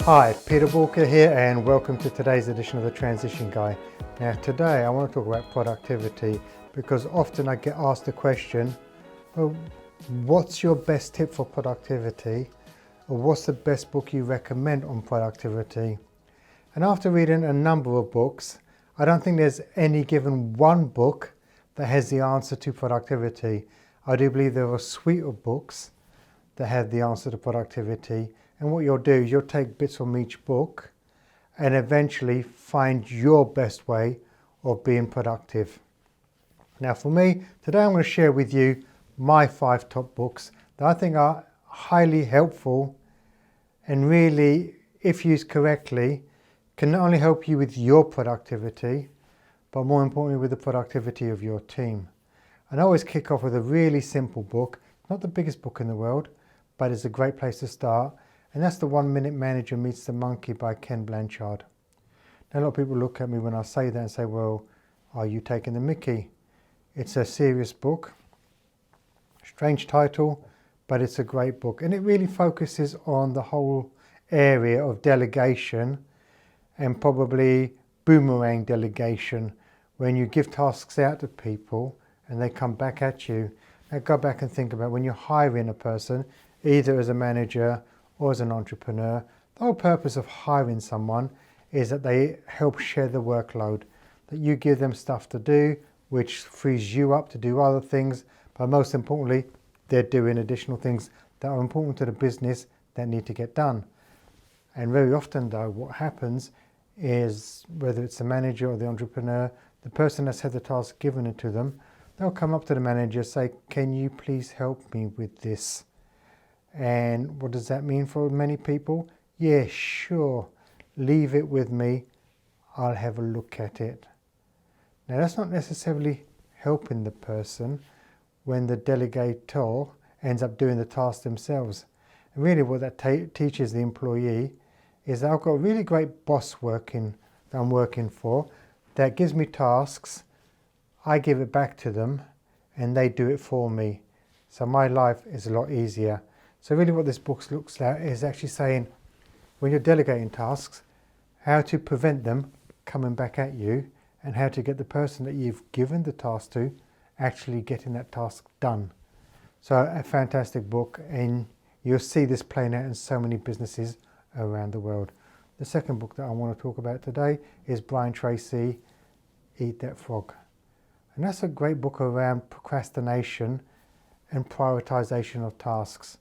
Hi, Peter Walker here and welcome to today's edition of The Transition Guy. Now today I want to talk about productivity because often I get asked the question, well, what's your best tip for productivity? Or what's the best book you recommend on productivity? And after reading a number of books, I don't think there's any given one book that has the answer to productivity. I do believe there are a suite of books that have the answer to productivity. And what you'll do is you'll take bits from each book and eventually find your best way of being productive. Now for me, today I'm going to share with you my 5 top books that I think are highly helpful and really, if used correctly, can not only help you with your productivity, but more importantly with the productivity of your team. And I always kick off with a really simple book, not the biggest book in the world, but it's a great place to start. And that's The 1 Minute Manager Meets the Monkey by Ken Blanchard. Now a lot of people look at me when I say that and say, well, are you taking the mickey? It's a serious book, strange title, but it's a great book. And it really focuses on the whole area of delegation and probably boomerang delegation, when you give tasks out to people and they come back at you. Now go back and think about when you're hiring a person, either as a manager or as an entrepreneur, the whole purpose of hiring someone is that they help share the workload, that you give them stuff to do, which frees you up to do other things, but most importantly, they're doing additional things that are important to the business that need to get done. And very often though, what happens is, whether it's the manager or the entrepreneur, the person that's had the task given to them, they'll come up to the manager and say, can you please help me with this? And what does that mean for many people? Yeah, sure, leave it with me, I'll have a look at it. Now that's not necessarily helping the person when the delegator ends up doing the task themselves. And really what that teaches the employee is that I've got a really great boss that I'm working for, that gives me tasks, I give it back to them, and they do it for me. So my life is a lot easier. So really what this book looks at is actually saying, when you're delegating tasks, how to prevent them coming back at you and how to get the person that you've given the task to actually getting that task done. So a fantastic book, and you'll see this playing out in so many businesses around the world. The second book that I want to talk about today is Tracy Eat, That Frog. And that's a great book around procrastination and prioritization of tasks.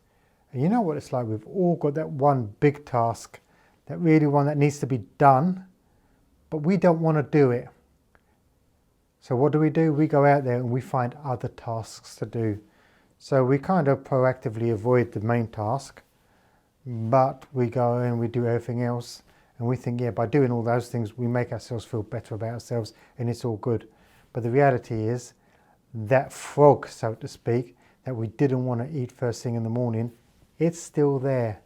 And you know what it's like, we've all got that one big task, that really one that needs to be done, but we don't want to do it. So what do? We go out there and we find other tasks to do. So we kind of proactively avoid the main task, but we go and we do everything else. And we think, yeah, by doing all those things, we make ourselves feel better about ourselves and it's all good. But the reality is that frog, so to speak, that we didn't want to eat first thing in the morning, it's still there.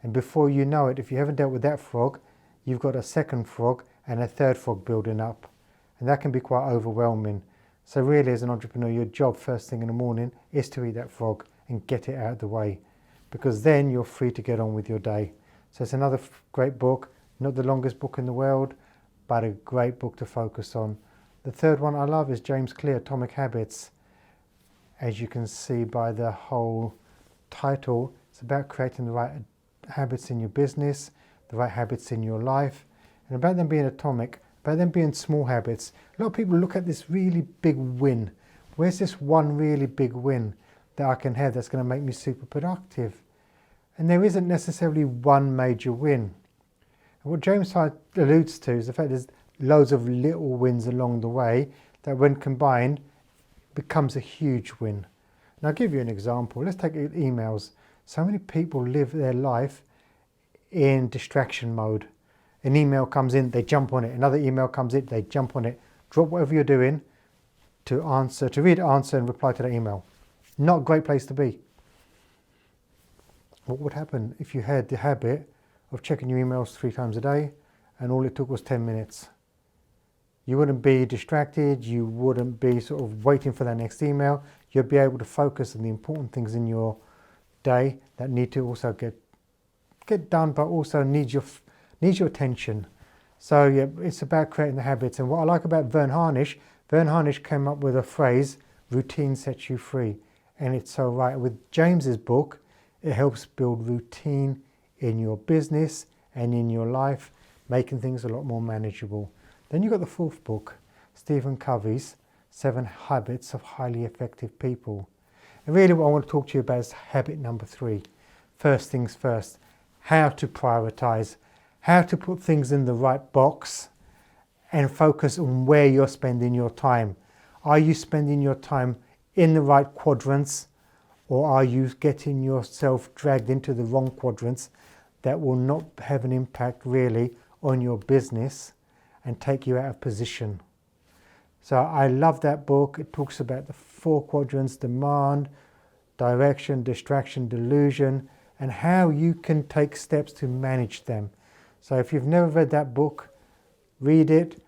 And before you know it, if you haven't dealt with that frog, you've got a second frog and a third frog building up. And that can be quite overwhelming. So really, as an entrepreneur, your job first thing in the morning is to eat that frog and get it out of the way, because then you're free to get on with your day. So it's another great book, not the longest book in the world, but a great book to focus on. The third one I love is James Clear, Atomic Habits. As you can see by the whole title, it's about creating the right habits in your business, the right habits in your life, and about them being atomic, about them being small habits. A lot of people look at this really big win. Where's this one really big win that I can have that's going to make me super productive? And there isn't necessarily one major win. And what James alludes to is the fact there's loads of little wins along the way that when combined becomes a huge win. And I'll give you an example. Let's take emails. So many people live their life in distraction mode. An email comes in, they jump on it. Another email comes in, they jump on it. Drop whatever you're doing to read, answer and reply to that email. Not a great place to be. What would happen if you had the habit of checking your emails 3 times a day and all it took was 10 minutes? You wouldn't be distracted, you wouldn't be sort of waiting for that next email. You'd be able to focus on the important things in your day that need to also get get done, but also needs your attention. So yeah, it's about creating the habits. And what I like about Vern Harnish came up with a phrase, routine sets you free. And it's so right. With James's book, it helps build routine in your business and in your life, making things a lot more manageable. Then you've got the fourth book, Stephen Covey's 7 Habits of Highly Effective People. And really what I want to talk to you about is habit number 3. First things first, how to prioritize, how to put things in the right box and focus on where you're spending your time. Are you spending your time in the right quadrants, or are you getting yourself dragged into the wrong quadrants that will not have an impact really on your business and take you out of position? So I love that book. It talks about the 4 quadrants: demand, direction, distraction, delusion, and how you can take steps to manage them. So if you've never read that book, read it,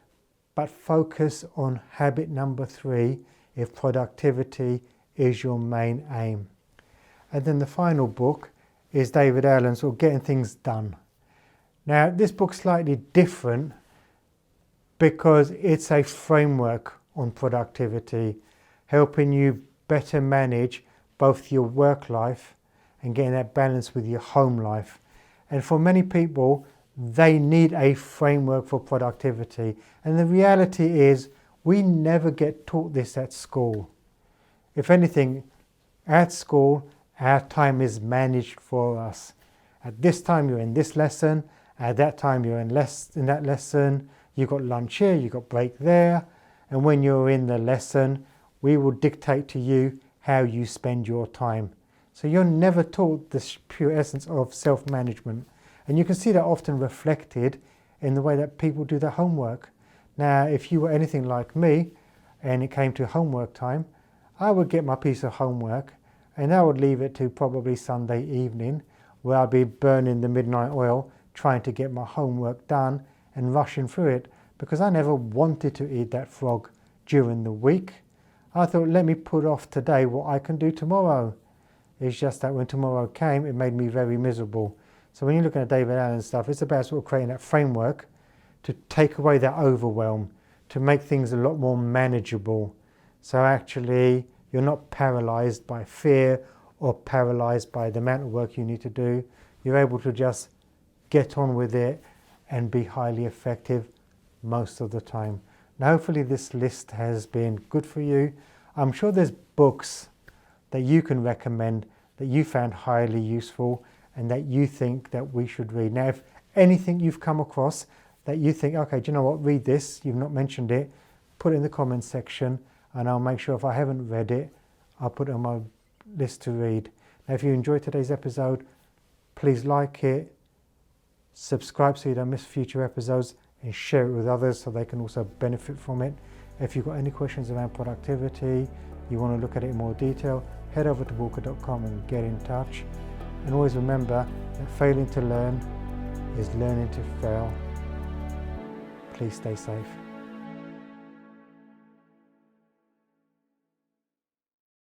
but focus on habit number 3 if productivity is your main aim. And then the final book is David Allen's Getting Things Done. Now this book's slightly different because it's a framework on productivity, helping you better manage both your work life and getting that balance with your home life. And for many people, they need a framework for productivity. And the reality is, we never get taught this at school. If anything, at school, our time is managed for us. At this time, you're in this lesson. At that time, you're in that lesson. You've got lunch here, you've got break there. And when you're in the lesson, we will dictate to you how you spend your time. So you're never taught the pure essence of self-management. And you can see that often reflected in the way that people do their homework. Now, if you were anything like me and it came to homework time, I would get my piece of homework and I would leave it to probably Sunday evening, where I'd be burning the midnight oil trying to get my homework done and rushing through it, because I never wanted to eat that frog during the week. I thought, let me put off today what I can do tomorrow. It's just that when tomorrow came, it made me very miserable. So when you're looking at David Allen stuff, it's about sort of creating that framework to take away that overwhelm, to make things a lot more manageable. So actually, you're not paralyzed by fear or paralyzed by the amount of work you need to do. You're able to just get on with it and be highly effective most of the time. Now, hopefully this list has been good for you. I'm sure there's books that you can recommend that you found highly useful and that you think that we should read. Now, if anything you've come across that you think, okay, do you know what, read this, you've not mentioned it, put it in the comments section and I'll make sure if I haven't read it, I'll put it on my list to read. Now, if you enjoyed today's episode, please like it, subscribe so you don't miss future episodes, and share it with others so they can also benefit from it. If you've got any questions around productivity, you want to look at it in more detail, head over to walker.com and get in touch. And always remember that failing to learn is learning to fail. Please stay safe.